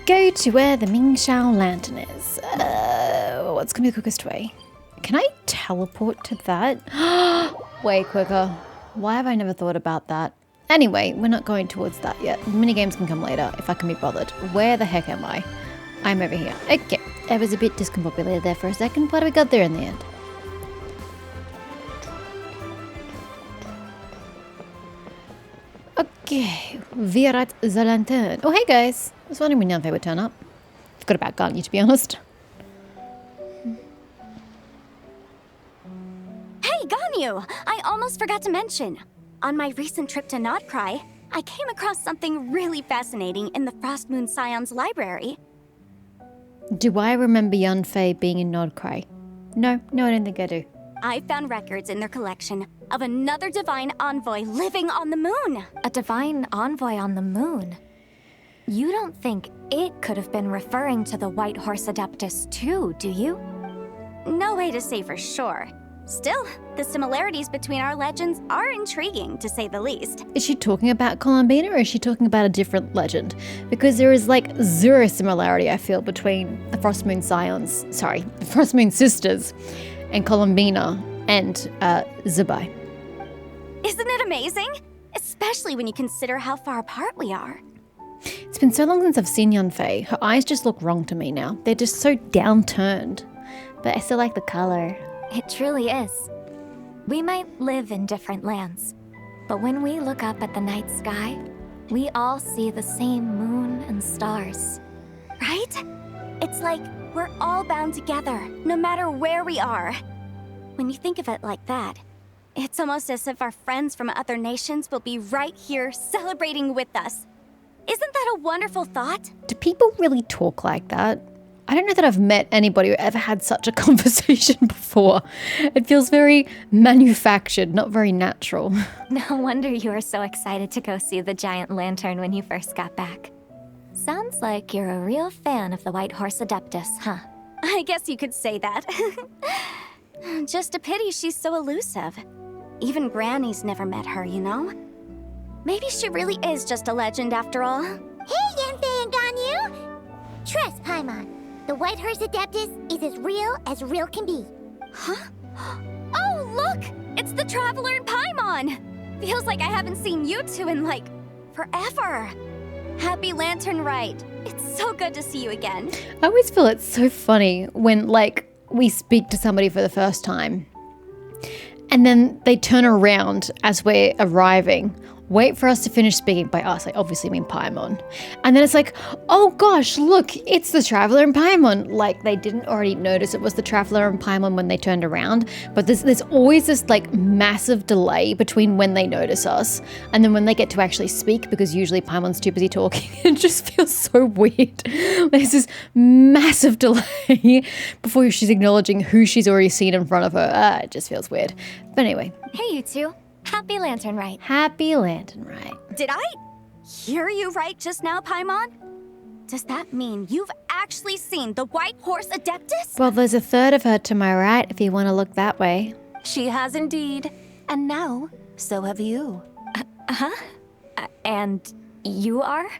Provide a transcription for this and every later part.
go to where the Mingxiao lantern is. What's gonna be the quickest way? Can I teleport to that? Way quicker. Why have I never thought about that? Anyway, we're not going towards that yet. Minigames can come later if I can be bothered. Where the heck am I? I'm over here. Okay, I was a bit discombobulated there for a second, but we got there in the end. Okay, wir at the lantern. Oh, hey guys. I was wondering when Yanfei would turn up. Forgot about Garnier, to be honest. Hey, Ganyu! I almost forgot to mention. On my recent trip to Nodcry, I came across something really fascinating in the Frost Moon Scion's library. Do I remember Yanfei being in Nodcry? No, I don't think I do. I found records in their collection of another divine envoy living on the moon. A divine envoy on the moon? You don't think it could have been referring to the White Horse Adeptus too, do you? No way to say for sure. Still, the similarities between our legends are intriguing, to say the least. Is she talking about Columbina or is she talking about a different legend? Because there is like zero similarity, I feel, between the Frost Moon sisters and Columbina and Zubai. Isn't it amazing? Especially when you consider how far apart we are. It's been so long since I've seen Yanfei. Her eyes just look wrong to me now. They're just so downturned. But I still like the color. It truly is. We might live in different lands, but when we look up at the night sky, we all see the same moon and stars. Right? It's like we're all bound together, no matter where we are. When you think of it like that, it's almost as if our friends from other nations will be right here celebrating with us. Isn't that a wonderful thought? Do people really talk like that? I don't know that I've met anybody who ever had such a conversation before. It feels very manufactured, not very natural. No wonder you were so excited to go see the giant lantern when you first got back. Sounds like you're a real fan of the White Horse Adeptus, huh? I guess you could say that. Just a pity she's so elusive. Even Granny's never met her, you know? Maybe she really is just a legend after all. Hey, Yanfei and Ganyu! Trust, Paimon. The White Horse Adeptus is as real can be. Huh? Oh, look! It's the Traveler and Paimon! Feels like I haven't seen you two in, like, forever. Happy Lantern Rite. It's so good to see you again. I always feel it's so funny when, like, we speak to somebody for the first time and then they turn around as we're arriving, wait for us to finish speaking. By us, I obviously mean Paimon. And then it's like, oh gosh, look, it's the Traveler and Paimon. Like they didn't already notice it was the Traveler and Paimon when they turned around. But there's always this like massive delay between when they notice us and then when they get to actually speak, because usually Paimon's too busy talking. It just feels so weird. There's this massive delay before she's acknowledging who she's already seen in front of her. It just feels weird. But anyway. Hey, you two. Happy Lantern Rite. Happy Lantern Rite. Did I hear you right just now, Paimon? Does that mean you've actually seen the White Horse Adeptus? Well, there's a third of her to my right if you want to look that way. She has indeed. And now, so have you. And you are?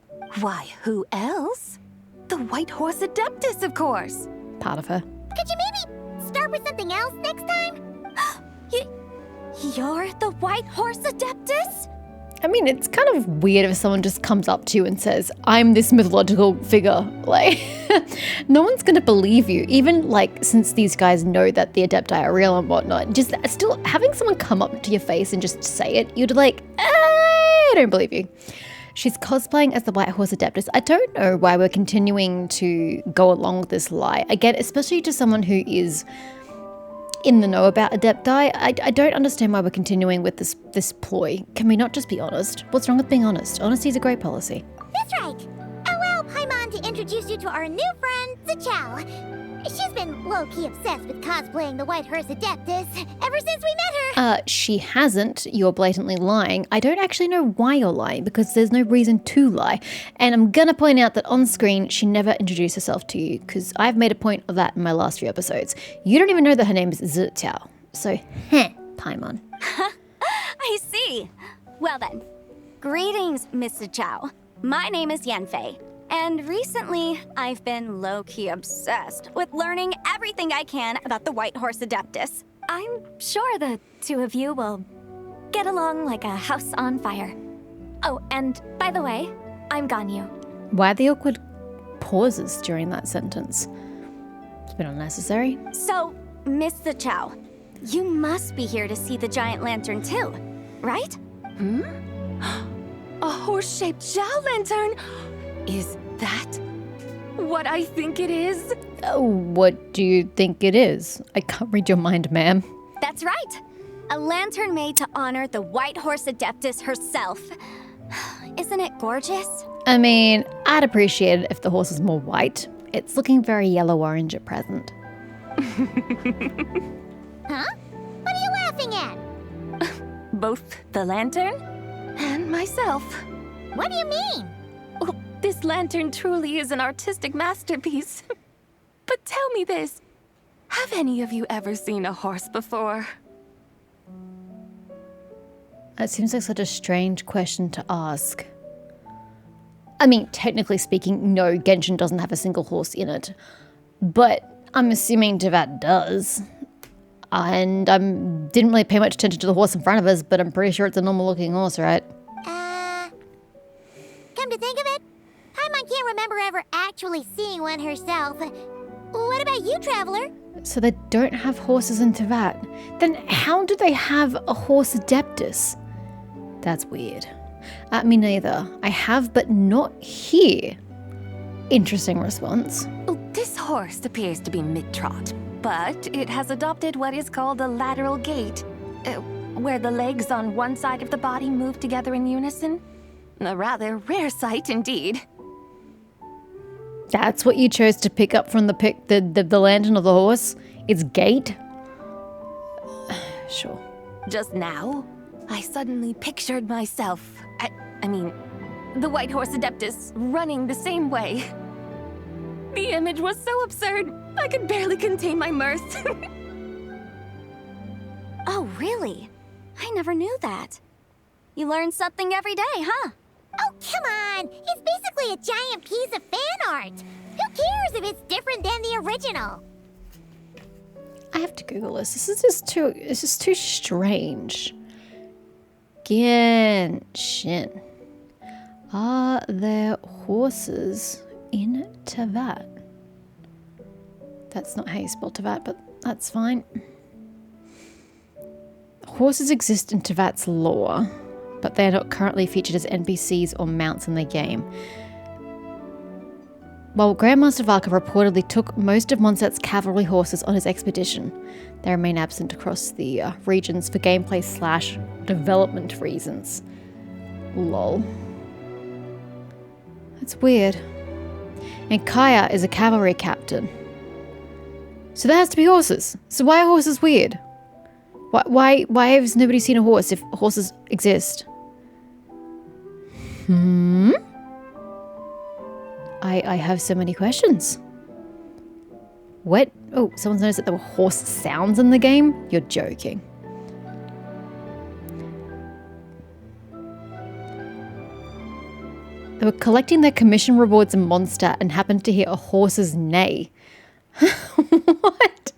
Why, who else? The White Horse Adeptus, of course. Part of her. Could you maybe start with something else next time? You're the White Horse Adeptus? I mean, it's kind of weird if someone just comes up to you and says, I'm this mythological figure. Like, no one's going to believe you. Even, like, since these guys know that the Adepti are real and whatnot, just still having someone come up to your face and just say it, you'd be like, I don't believe you. She's cosplaying as the White Horse Adeptus. I don't know why we're continuing to go along with this lie. Again, especially to someone who is in the know about Adepti, I don't understand why we're continuing with this ploy. Can we not just be honest? What's wrong with being honest? Honesty is a great policy. That's right. Allow Paimon to introduce you to our new friend, Zichao. She's been low-key obsessed with cosplaying the White Horse Adeptus ever since we met her. She hasn't. You're blatantly lying. I don't actually know why you're lying, because there's no reason to lie. And I'm gonna point out that on screen, she never introduced herself to you, because I've made a point of that in my last few episodes. You don't even know that her name is Zichao. So, Paimon. I see. Well then, greetings, Miss Zichao. My name is Yanfei, And recently, I've been low-key obsessed with learning everything I can about the White Horse Adeptus. I'm sure the two of you will get along like a house on fire. Oh, and by the way, I'm Ganyu. Why the awkward pauses during that sentence? It's been unnecessary. So, Miss the Chow, you must be here to see the giant lantern too, right? A horse-shaped Zhao lantern? Is that what I think it is? What do you think it is? I can't read your mind, ma'am. That's right. A lantern made to honor the White Horse Adeptus herself. Isn't it gorgeous? I mean, I'd appreciate it if the horse was more white. It's looking very yellow-orange at present. Huh? What are you laughing at? Both the lantern and myself. What do you mean? Oh, this lantern truly is an artistic masterpiece. But tell me this. Have any of you ever seen a horse before? That seems like such a strange question to ask. I mean, technically speaking, no, Genshin doesn't have a single horse in it. But I'm assuming Teyvat does. And I didn't really pay much attention to the horse in front of us, but I'm pretty sure it's a normal looking horse, right? Come to think of it, Paimon can't remember ever actually seeing one herself. What about you, Traveler? So they don't have horses in Teyvat. Then how do they have a horse adeptus? That's weird. Me neither. I have, but not here. Interesting response. Oh, this horse appears to be mid-trot, but it has adopted what is called a lateral gait, where the legs on one side of the body move together in unison. A rather rare sight indeed. That's what you chose to pick up from the lantern of the horse? Its gait? Sure. Just now, I suddenly pictured myself, I mean, the White Horse Adeptus running the same way. The image was so absurd, I could barely contain my mirth. Oh, really? I never knew that. You learn something every day, huh? Oh, come on! It's basically a giant piece of fan art! Who cares if it's different than the original? I have to Google this. This is too strange. Genshin. Are there horses in Teyvat? That's not how you spell Teyvat, but that's fine. Horses exist in Teyvat's lore, but they are not currently featured as NPCs or mounts in the game. While Grandmaster Varka reportedly took most of Mondstadt's cavalry horses on his expedition, they remain absent across the regions for gameplay/development reasons. Lol. That's weird. And Kaya is a cavalry captain. So there has to be horses. So why are horses weird? Why has nobody seen a horse if horses exist? I have so many questions. What? Oh, someone's noticed that there were horse sounds in the game? You're joking. They were collecting their commission rewards in Mondstadt and happened to hear a horse's neigh. What?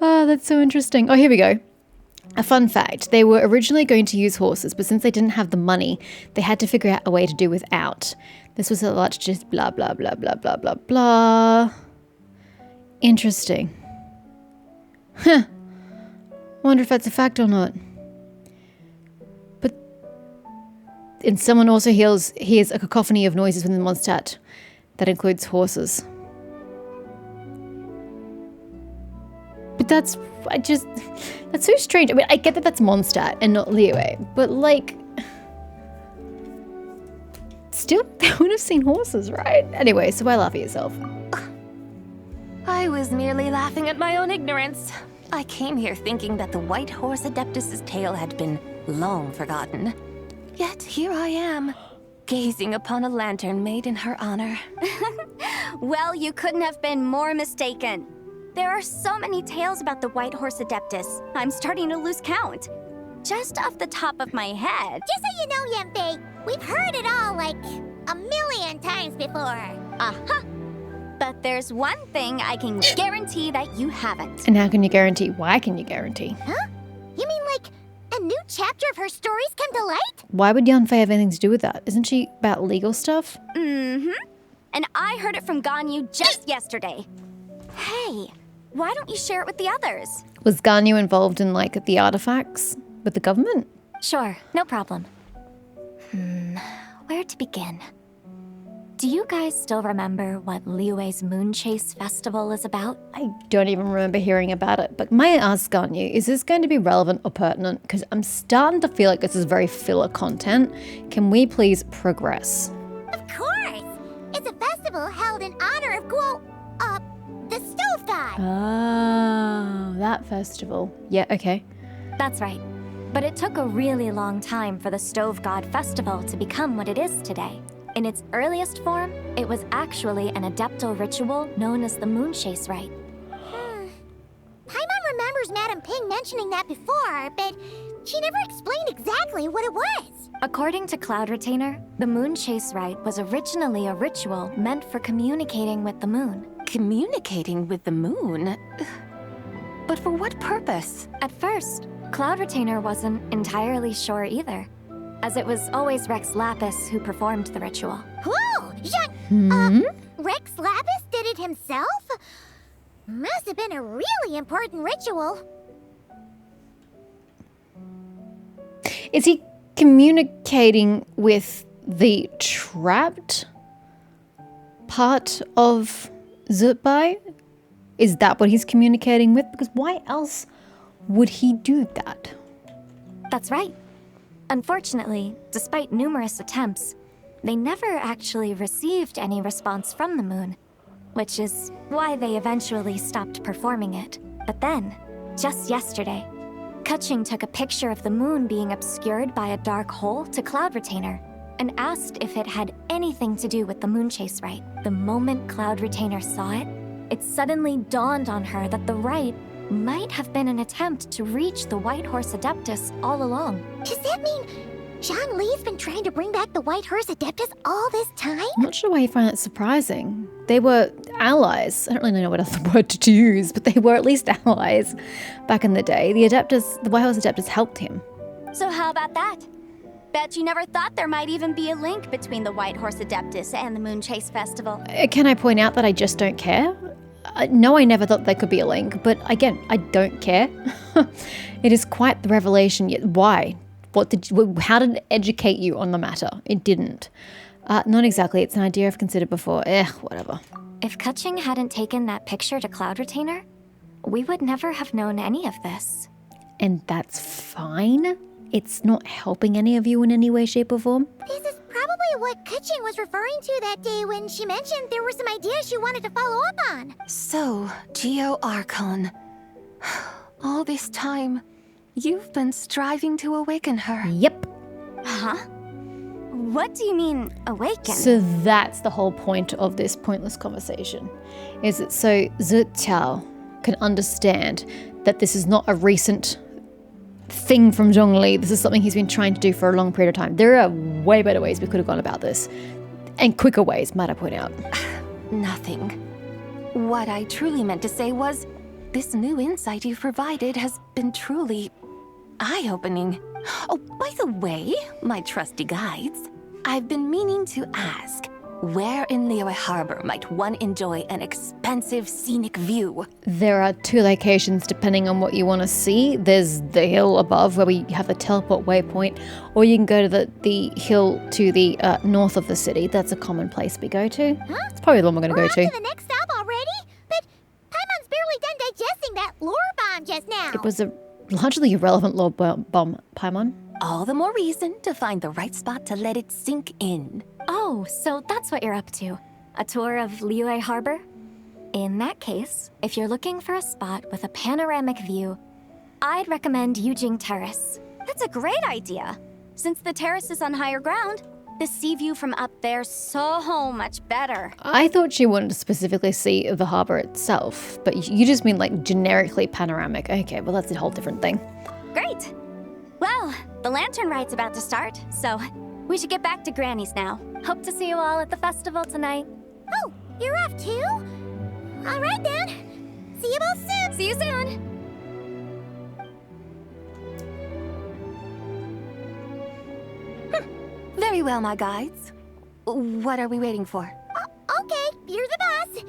Oh, that's so interesting. Oh, here we go. A fun fact, they were originally going to use horses, but since they didn't have the money, they had to figure out a way to do without. This was a lot just blah, blah, blah, blah, blah, blah, blah. Interesting. Huh. Wonder if that's a fact or not. But, and someone also hears a cacophony of noises within Mondstadt that includes horses. But that's so strange. I mean, I get that that's Mondstadt and not Liyue, but like, still, they would have seen horses, right? Anyway, so why laugh at yourself? I was merely laughing at my own ignorance. I came here thinking that the White Horse Adeptus' tale had been long forgotten. Yet here I am, gazing upon a lantern made in her honor. Well, you couldn't have been more mistaken. There are so many tales about the White Horse Adeptus, I'm starting to lose count. Just off the top of my head. Just so you know, Yenpei, we've heard it all like a million before. Uh-huh. But there's one thing I can guarantee that you haven't. And how can you guarantee? Why can you guarantee? Huh? You mean like a new chapter of her stories come to light? Why would Yanfei have anything to do with that? Isn't she about legal stuff? Mm-hmm. And I heard it from Ganyu just yesterday. Hey, why don't you share it with the others? Was Ganyu involved in, like, the artifacts with the government? Sure, no problem. Where to begin? Do you guys still remember what Liyue's Moon Chase Festival is about? I don't even remember hearing about it, but may I ask Ganyu, is this going to be relevant or pertinent? Because I'm starting to feel like this is very filler content. Can we please progress? Of course! It's a festival held in honor of the stove god. Oh, that festival. Yeah, okay. That's right. But it took a really long time for the Stove God Festival to become what it is today. In its earliest form, it was actually an adeptal ritual known as the Moon Chase Rite. Paimon remembers Madame Ping mentioning that before, but she never explained exactly what it was. According to Cloud Retainer, the Moon Chase Rite was originally a ritual meant for communicating with the moon. Communicating with the moon? But for what purpose? At first, Cloud Retainer wasn't entirely sure either, as it was always Rex Lapis who performed the ritual. Whoa! Rex Lapis did it himself? Must have been a really important ritual. Is he communicating with the trapped part of Zutbai? Is that what he's communicating with? Because why else would he do that? That's right. Unfortunately, despite numerous attempts, they never actually received any response from the moon, which is why they eventually stopped performing it. But then, just yesterday, Kutching took a picture of the moon being obscured by a dark hole to Cloud Retainer and asked if it had anything to do with the Moon Chase Rite. The moment Cloud Retainer saw it, it suddenly dawned on her that the rite might have been an attempt to reach the White Horse Adeptus all along. Does that mean Jean Lee's been trying to bring back the White Horse Adeptus all this time? I'm not sure why you find that surprising. They were allies. I don't really know what other word to use, but they were at least allies back in the day. The White Horse Adeptus helped him. So how about that? Bet you never thought there might even be a link between the White Horse Adeptus and the Moon Chase Festival. Can I point out that I just don't care? No, I never thought there could be a link, but again, I don't care. It is quite the revelation. Yet why? How did it educate you on the matter? It didn't. Not exactly. It's an idea I've considered before. Whatever. If Kutching hadn't taken that picture to Cloud Retainer, we would never have known any of this. And that's fine? It's not helping any of you in any way, shape, or form? This is probably what Kutching was referring to that day when she mentioned there were some ideas she wanted to follow up on. So, Geo Archon. All this time, you've been striving to awaken her. Yep. Huh? What do you mean, awaken? So that's the whole point of this pointless conversation. Is that so Zut Chao can understand that this is not a recent thing from Zhongli. This is something he's been trying to do for a long period of time. There are way better ways we could have gone about this. And quicker ways, might I point out. Nothing. What I truly meant to say was, this new insight you've provided has been truly eye-opening. Oh, by the way, my trusty guides, I've been meaning to ask, where in Liyue Harbor might one enjoy an expansive scenic view? There are two locations depending on what you want to see. There's the hill above where we have the teleport waypoint, or you can go to the hill to the north of the city. That's a common place we go to. Huh? It's probably the one we're going to We're go on to. the next stop already? But Paimon's barely done digesting that lore bomb just now. It was a largely irrelevant lore bomb, Paimon. All the more reason to find the right spot to let it sink in. Oh, so that's what you're up to. A tour of Liyue Harbor? In that case, if you're looking for a spot with a panoramic view, I'd recommend Yujing Terrace. That's a great idea. Since the terrace is on higher ground, the sea view from up there's so much better. I thought she wanted to specifically see the harbor itself, but you just mean like generically panoramic. Okay, well that's a whole different thing. Great. Well, the lantern ride's about to start, so We should get back to Granny's now. Hope to see you all at the festival tonight. Oh, you're off too? All right then. See you both soon. See you soon! Very well, my guides. What are we waiting for? Okay, you're the boss.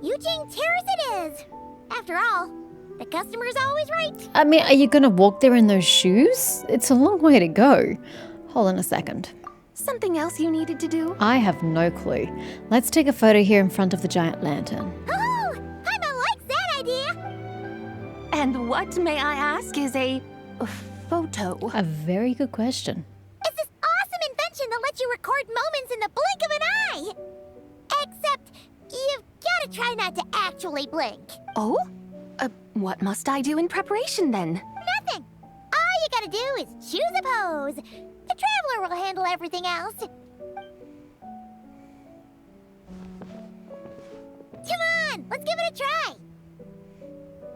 Eugene Terrace it is. After all, the customer's always right. I mean, are you gonna walk there in those shoes? It's a long way to go. Hold on a second. Something else you needed to do? I have no clue. Let's take a photo here in front of the giant lantern. Oh, Paimon likes that idea. And what, may I ask, is a photo? A very good question. It's this awesome invention that lets you record moments in the blink of an eye. Except, you've gotta try not to actually blink. Oh? What must I do in preparation then? Nothing. All you gotta do is choose a pose. The Traveler will handle everything else. Come on, let's give it a try.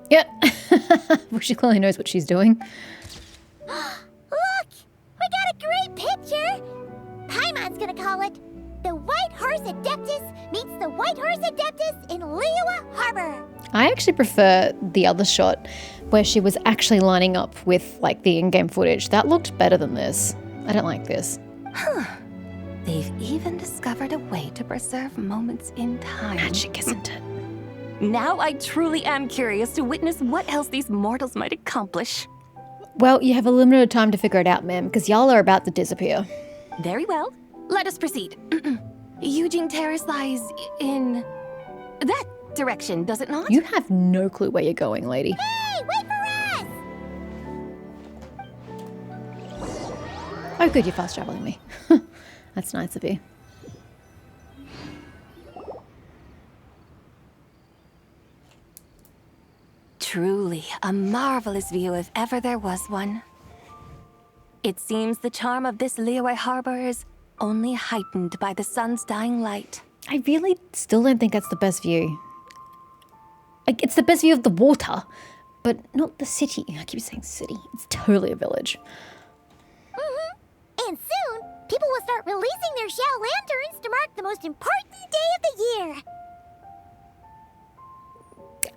Yeah. Well, she clearly knows what she's doing. Look, we got a great picture. Paimon's gonna call it The White Horse Adeptus meets the White Horse Adeptus in Liyue Harbor. I actually prefer the other shot where she was actually lining up with like the in-game footage. That looked better than this. I don't like this. They've even discovered a way to preserve moments in time. Magic, isn't it? Now I truly am curious to witness what else these mortals might accomplish. Well, you have a limited time to figure it out, ma'am, because y'all are about to disappear. Very well. Let us proceed. Eugene Terrace lies in that direction, does it not? You have no clue where you're going, lady. Hey, wait for us! Oh, good, you're fast traveling me. That's nice of you. Truly a marvelous view if ever there was one. It seems the charm of this Liyue Harbor is only heightened by the sun's dying light. I really still don't think that's the best view. Like, it's the best view of the water, but not the city. I keep saying city. It's totally a village. And soon, people will start releasing their Xiao lanterns to mark the most important day of the year.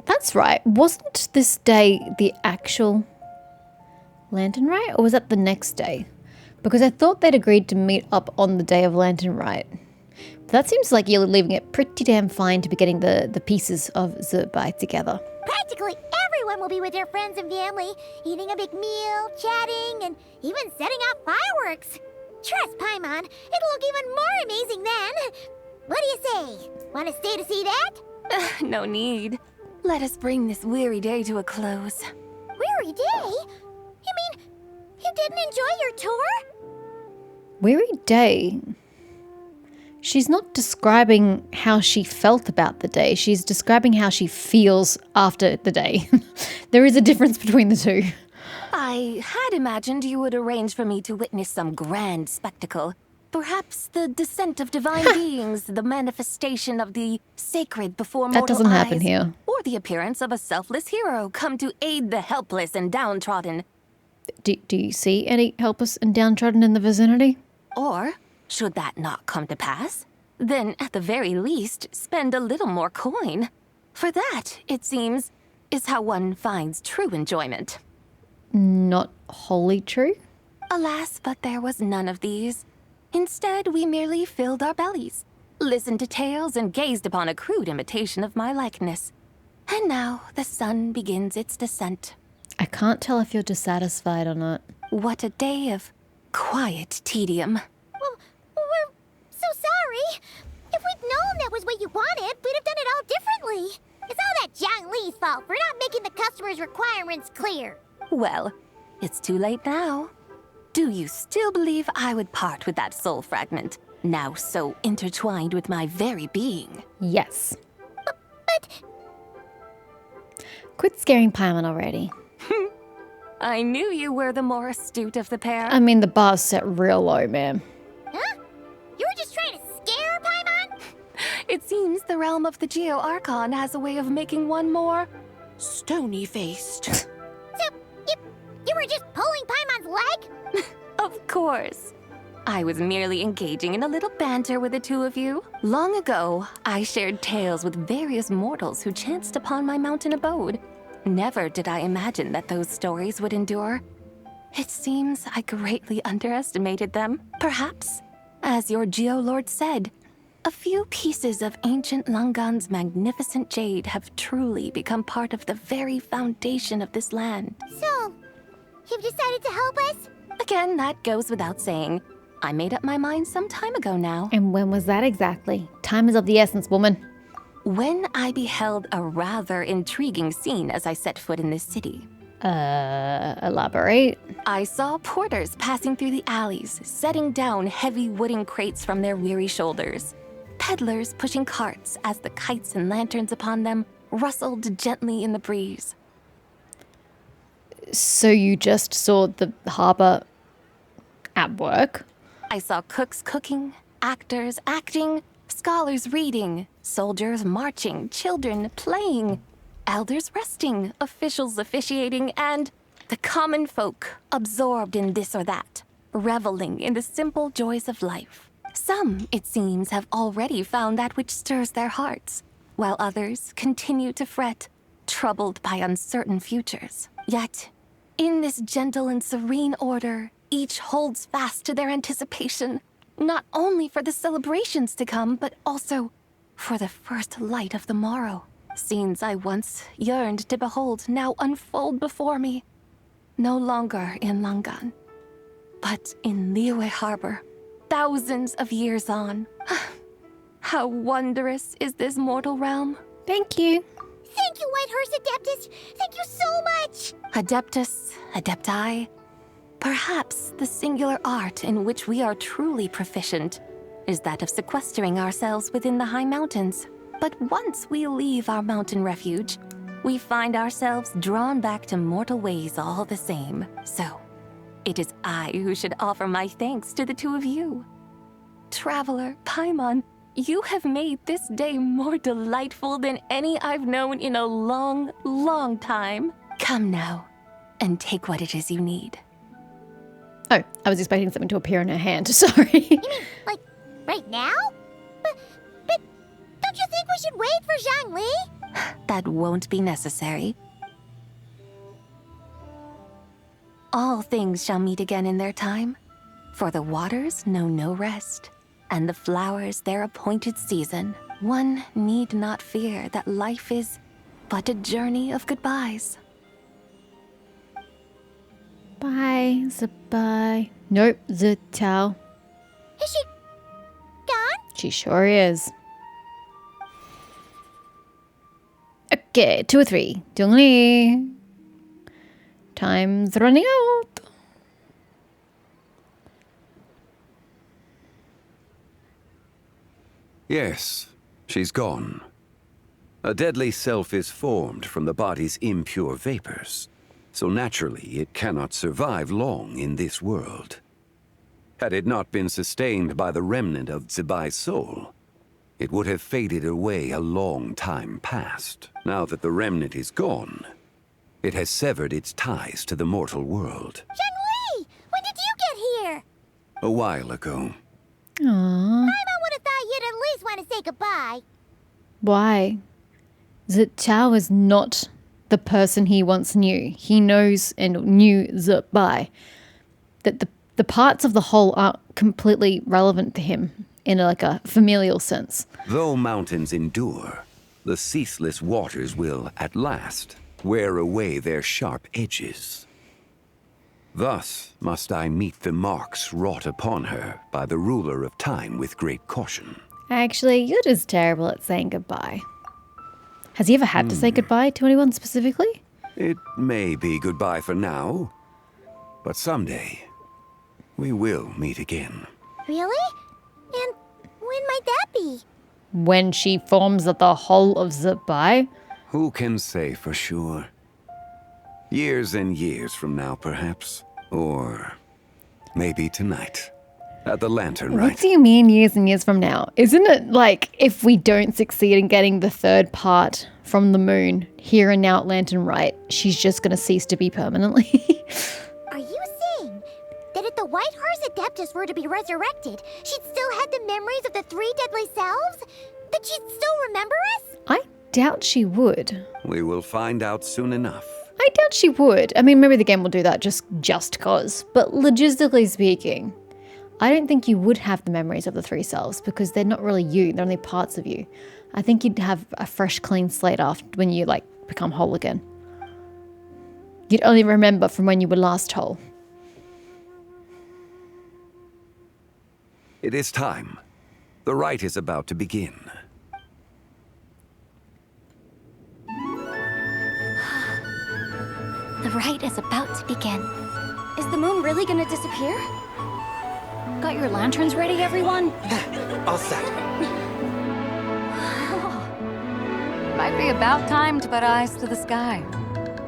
That's right. Wasn't this day the actual Lantern Rite, or was that the next day? Because I thought they'd agreed to meet up on the day of Lantern Rite. But that seems like you're leaving it pretty damn fine to be getting the pieces of Zerbai together. Practically everyone will be with their friends and family, eating a big meal, chatting, and even setting off fireworks. Trust Paimon, it'll look even more amazing then. What do you say? Want to stay to see that? No need. Let us bring this weary day to a close. Weary day? You mean you didn't enjoy your tour? Weary day. She's not describing how she felt about the day. She's describing how she feels after the day. There is a difference between the two. I had imagined you would arrange for me to witness some grand spectacle. Perhaps the descent of divine beings, the manifestation of the sacred before mortal That doesn't happen eyes, here. or the appearance of a selfless hero come to aid the helpless and downtrodden. Do you see any helpless and downtrodden in the vicinity? Or, should that not come to pass, then at the very least spend a little more coin. For that, it seems, is how one finds true enjoyment. Not wholly true. Alas, but there was none of these. Instead, we merely filled our bellies, listened to tales, and gazed upon a crude imitation of my likeness. And now the sun begins its descent. I can't tell if you're dissatisfied or not. What a day of quiet tedium. Well, we're so sorry. If we'd known that was what you wanted, we'd have done it all differently. It's all that Zhang Li's fault for not making the customer's requirements clear. Well, it's too late now. Do you still believe I would part with that soul fragment, now so intertwined with my very being? Yes. But Quit scaring Paimon already. I knew you were the more astute of the pair. I mean, the bar's set real low, ma'am. huh? You were just trying to scare Paimon? It seems the realm of the Geo-Archon has a way of making one more stony-faced. So you were just pulling Paimon's leg? Of course. I was merely engaging in a little banter with the two of you. Long ago, I shared tales with various mortals who chanced upon my mountain abode. Never did I imagine that those stories would endure. It seems I greatly underestimated them. Perhaps, as your Geolord said, a few pieces of ancient Langan's magnificent jade have truly become part of the very foundation of this land. So, you've decided to help us? Again, that goes without saying. I made up my mind some time ago now. And when was that exactly? Time is of the essence, woman. When I beheld a rather intriguing scene as I set foot in this city. Elaborate. I saw porters passing through the alleys, setting down heavy wooden crates from their weary shoulders. Peddlers pushing carts as the kites and lanterns upon them rustled gently in the breeze. So you just saw the harbor at work? I saw cooks cooking, actors acting, scholars reading, soldiers marching, children playing, elders resting, officials officiating, and the common folk absorbed in this or that, reveling in the simple joys of life. Some, it seems, have already found that which stirs their hearts, while others continue to fret, troubled by uncertain futures. Yet, in this gentle and serene order, each holds fast to their anticipation, not only for the celebrations to come, but also for the first light of the morrow. Scenes I once yearned to behold now unfold before me, no longer in Langan, but in Liyue Harbor, thousands of years on. How wondrous is this mortal realm. Thank you. Thank you, Whitehorse Adeptus! Thank you so much! Adeptus, Adepti, perhaps the singular art in which we are truly proficient is that of sequestering ourselves within the high mountains. But once we leave our mountain refuge, we find ourselves drawn back to mortal ways all the same. So, it is I who should offer my thanks to the two of you. Traveler, Paimon, you have made this day more delightful than any I've known in a long, long time. Come now, and take what it is you need. Oh, I was expecting something to appear in her hand. Sorry. You mean, like, right now? But don't you think we should wait for Zhangli? That won't be necessary. All things shall meet again in their time, for the waters know no rest, and the flowers their appointed season. One need not fear that life is but a journey of goodbyes. Bye, Zabai. Nope, Zutao. Is she gone? She sure is. Okay, 2 or 3. Dongli. Time's running out. Yes, she's gone. A deadly self is formed from the body's impure vapors, so naturally it cannot survive long in this world. Had it not been sustained by the remnant of Zibai's soul, it would have faded away a long time past. Now that the remnant is gone, it has severed its ties to the mortal world. Zhangli! When did you get here? A while ago. Aww. Paimon would have thought you'd at least want to say goodbye. Why? Zutao is not the person he once knew. He knows and knew Zabai. That the parts of the whole are completely relevant to him in a familial sense. Though mountains endure, the ceaseless waters will, at last, wear away their sharp edges. Thus must I meet the marks wrought upon her by the ruler of time with great caution. Actually, you're just terrible at saying goodbye. Has he ever had to say goodbye to anyone specifically? It may be goodbye for now, but someday we will meet again. Really? And when might that be? When she forms the whole of Zabai? Who can say for sure? Years and years from now, perhaps. Or maybe tonight. At the Lantern What Rite. do you mean years and years from now? Isn't it like if we don't succeed in getting the third part from the moon here and now at Lantern Rite, she's just going to cease to be permanently? Are you saying that at the White Horse Adeptus were to be resurrected, she'd still had the memories of the 3 deadly selves? That she'd still remember us? I doubt she would. We will find out soon enough. I doubt she would. I mean, maybe the game will do that just cause. But logistically speaking, I don't think you would have the memories of the 3 selves because they're not really you. They're only parts of you. I think you'd have a fresh, clean slate after when you, become whole again. You'd only remember from when you were last whole. It is time. The rite is about to begin. The rite is about to begin. Is the moon really gonna disappear? Got your lanterns ready, everyone? All set. Might be about time to put eyes to the sky.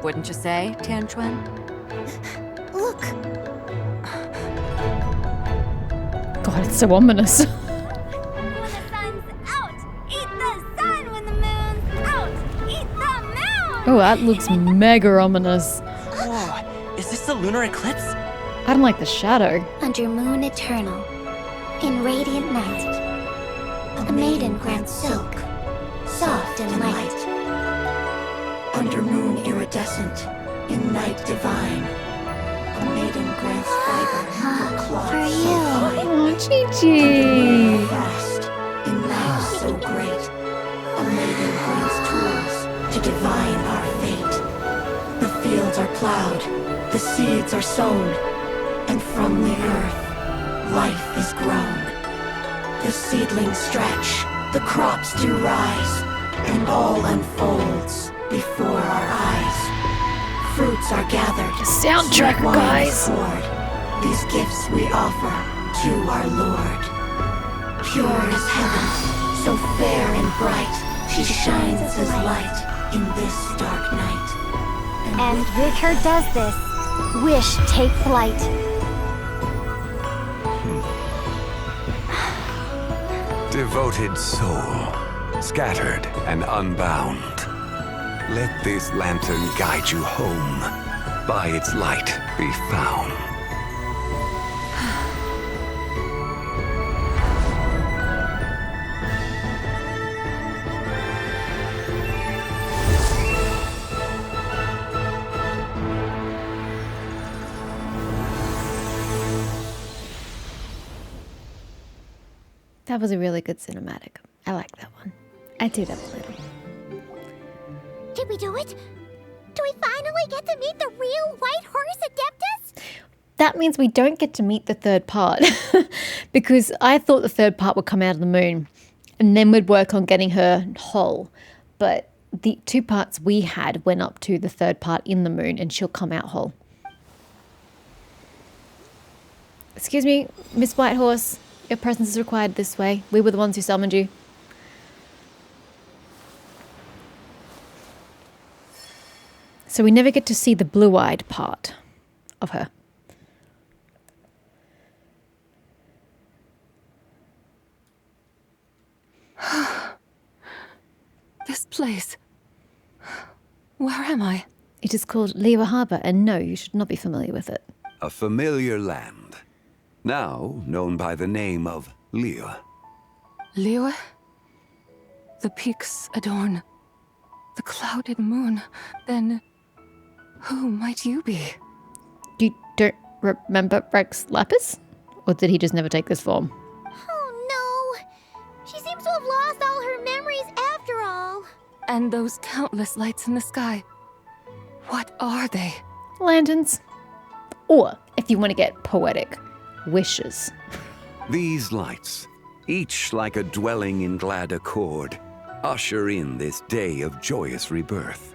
Wouldn't you say, Tianchuan? Look, God, it's so ominous. When the sun's out, eat the sun. When the moon's out, eat the moon. Oh, that looks mega ominous. Whoa, is this the lunar eclipse? I don't like the shadow. under moon eternal, in radiant night, a maiden grants silk, soft and light. Under moon iridescent, in night divine, a maiden grants fiber for cloth For so you. fine. Oh, Chi-Chi. Fast, in night so great, a maiden grants tools to divine our fate. The fields are plowed, the seeds are sown, and from the earth, life is grown. The seedlings stretch, the crops do rise, and all unfolds before our eyes. Fruits are gathered, Soundtrack, sweet wine guys. is poured. These gifts we offer to our Lord. Pure as heaven, so fair and bright, she shines as light in this dark night. And with her does this, wish take flight. Devoted soul, scattered and unbound. Let this lantern guide you home. By its light be found. That was a really good cinematic. I like that one. I did up a little. Did we do it? Do we finally get to meet the real White Horse Adeptus? That means we don't get to meet the third part. Because I thought the third part would come out of the moon. And then we'd work on getting her whole. But the 2 parts we had went up to the third part in the moon. And she'll come out whole. Excuse me, Miss Whitehorse. Your presence is required this way. We were the ones who summoned you. So we never get to see the blue-eyed part of her. This place. Where am I? It is called Liwa Harbor, and no, you should not be familiar with it. A familiar land, now known by the name of Liwa. Liwa? The peaks adorn the clouded moon. Then who might you be? You don't remember Rex Lapis? Or did he just never take this form? Oh no! She seems to have lost all her memories after all. And those countless lights in the sky. What are they? Lanterns. Or, if you want to get poetic, wishes. These lights, each like a dwelling in glad accord, usher in this day of joyous rebirth.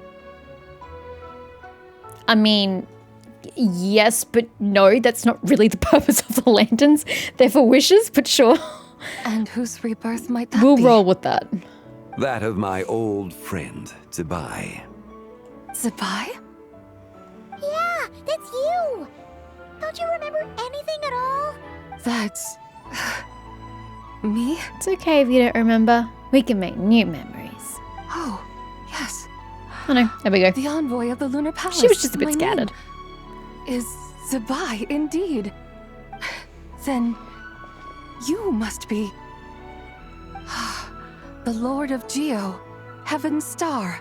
I mean, yes, but no, that's not really the purpose of the lanterns. They're for wishes, but sure. And whose rebirth might that We'll be? roll with that. That of my old friend, Zabai. Zabai? Yeah, that's you! Don't you remember anything at all? That's... me? It's okay if you don't remember. We can make new memories. Oh, yes. Oh no, there we go. The envoy of the Lunar Palace. She was just a bit My scattered. name is Zabai, indeed. Then you must be the Lord of Geo, Heaven's Star.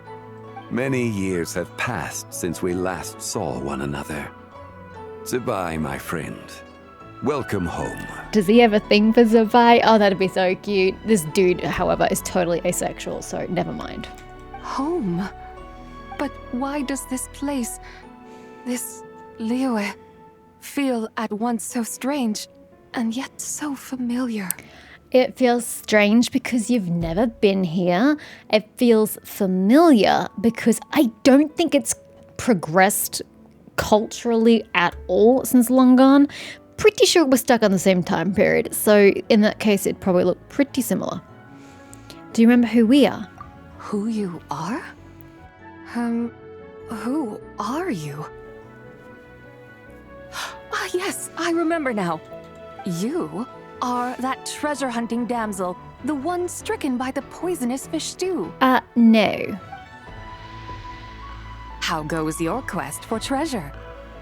Many years have passed since we last saw one another. Goodbye, my friend. Welcome home. Does he have a thing for Zabai? Oh, that'd be so cute. This dude, however, is totally asexual, so never mind. Home? But why does this place, this Liyue, feel at once so strange and yet so familiar? It feels strange because you've never been here. It feels familiar because I don't think it's progressed culturally at all since Long Gone. Pretty sure we're stuck on the same time period, so in that case it'd probably look pretty similar. Do you remember who we are? Who you are? Who are you? Ah, yes, I remember now. You are that treasure-hunting damsel, the one stricken by the poisonous fish stew. No. How goes your quest for treasure?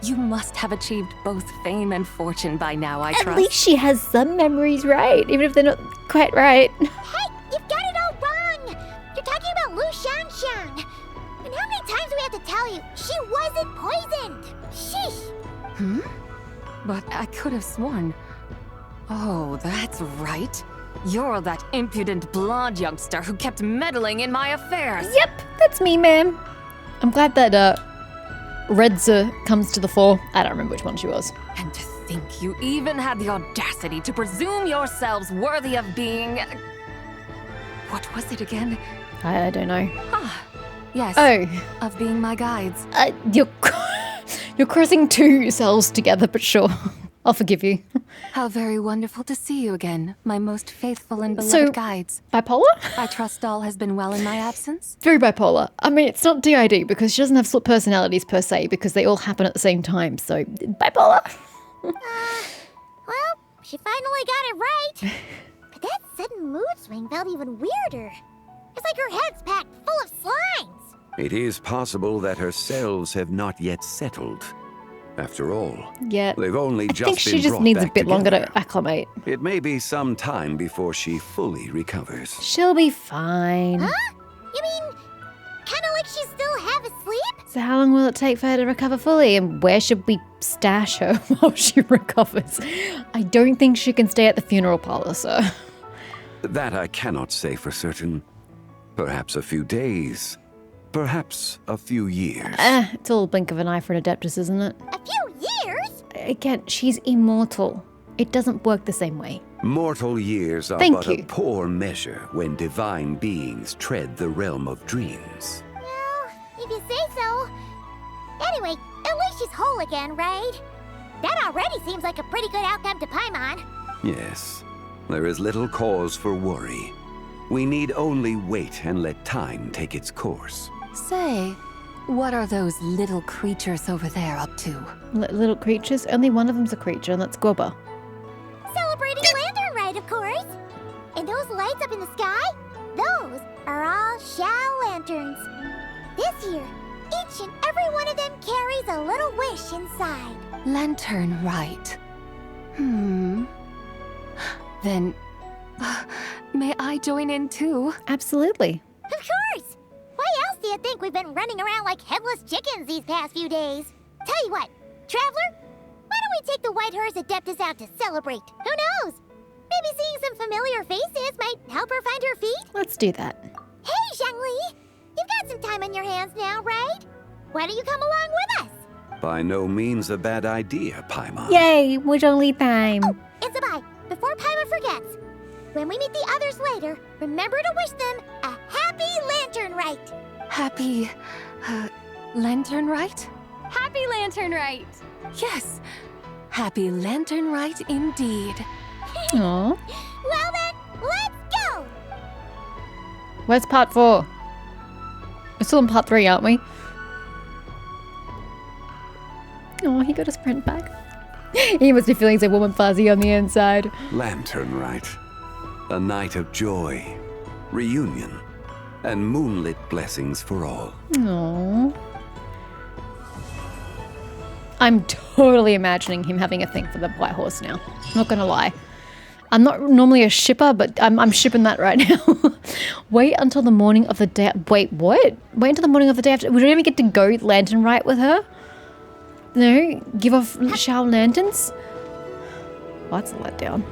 You must have achieved both fame and fortune by now, I trust. At least she has some memories right, even if they're not quite right. Hey, you've got it all wrong! You're talking about Lu Shanshan. And how many times do we have to tell you? She wasn't poisoned! Sheesh! But I could have sworn. Oh, that's right. You're that impudent blonde youngster who kept meddling in my affairs. Yep, that's me, ma'am. I'm glad that Redza comes to the fore. I don't remember which one she was. And to think you even had the audacity to presume yourselves worthy of being... What was it again? I don't know. Yes. Oh. Of being my guides. You're crossing two cells together, but sure. I'll forgive you. How very wonderful to see you again, my most faithful and beloved guides. Bipolar? I trust all has been well in my absence. Very bipolar. I mean, it's not DID because she doesn't have split personalities per se because they all happen at the same time, so bipolar. Well, she finally got it right. But that sudden mood swing felt even weirder. It's like her head's packed full of slimes. It is possible that her cells have not yet settled. After all, yeah, they've only just been I think she just brought needs a back bit longer together. to acclimate. It may be some time before she fully recovers. She'll be fine. Huh? You mean, kind of like she's still half asleep? So how long will it take for her to recover fully? And where should we stash her while she recovers? I don't think she can stay at the funeral parlor, sir. That I cannot say for certain. Perhaps a few days. Perhaps a few years. It's all a blink of an eye for an Adeptus, isn't it? A few years? Again, she's immortal. It doesn't work the same way. Mortal years are Thank but you. a poor measure when divine beings tread the realm of dreams. Well, if you say so. Anyway, at least she's whole again, right? That already seems like a pretty good outcome to Paimon. Yes, there is little cause for worry. We need only wait and let time take its course. Say, what are those little creatures over there up to? Little creatures? Only one of them's a creature, and that's Goba. Celebrating Lantern Rite, of course. And those lights up in the sky? Those are all Shao lanterns. This year, each and every one of them carries a little wish inside. Lantern Rite. Then, may I join in too? Absolutely. Of course! Why else do you think we've been running around like headless chickens these past few days? Tell you what, Traveler, why don't we take the White Horse Adeptus out to celebrate? Who knows? Maybe seeing some familiar faces might help her find her feet? Let's do that. Hey, Zhangli! You've got some time on your hands now, right? Why don't you come along with us? By no means a bad idea, Paimon. Yay, we're only time. Oh, and Zabai, before Paimon forgets, when we meet the others later, remember to wish them a happy Lantern Rite. Happy, Lantern Rite? Happy Lantern Rite! Yes, Happy Lantern Rite indeed. Aww. Well then, let's go! Where's part 4? We're still in part 3, aren't we? Oh, he got his print back. He must be feeling so warm and fuzzy on the inside. Lantern Rite. A night of joy, reunion, and moonlit blessings for all. Aww. I'm totally imagining him having a thing for the white horse now. Not gonna lie. I'm not normally a shipper, but I'm shipping that right now. Wait until the morning of the day. Wait, what? Wait until the morning of the day after. We don't even get to go lantern right with her? No? Give off shower lanterns? Well, that's a letdown.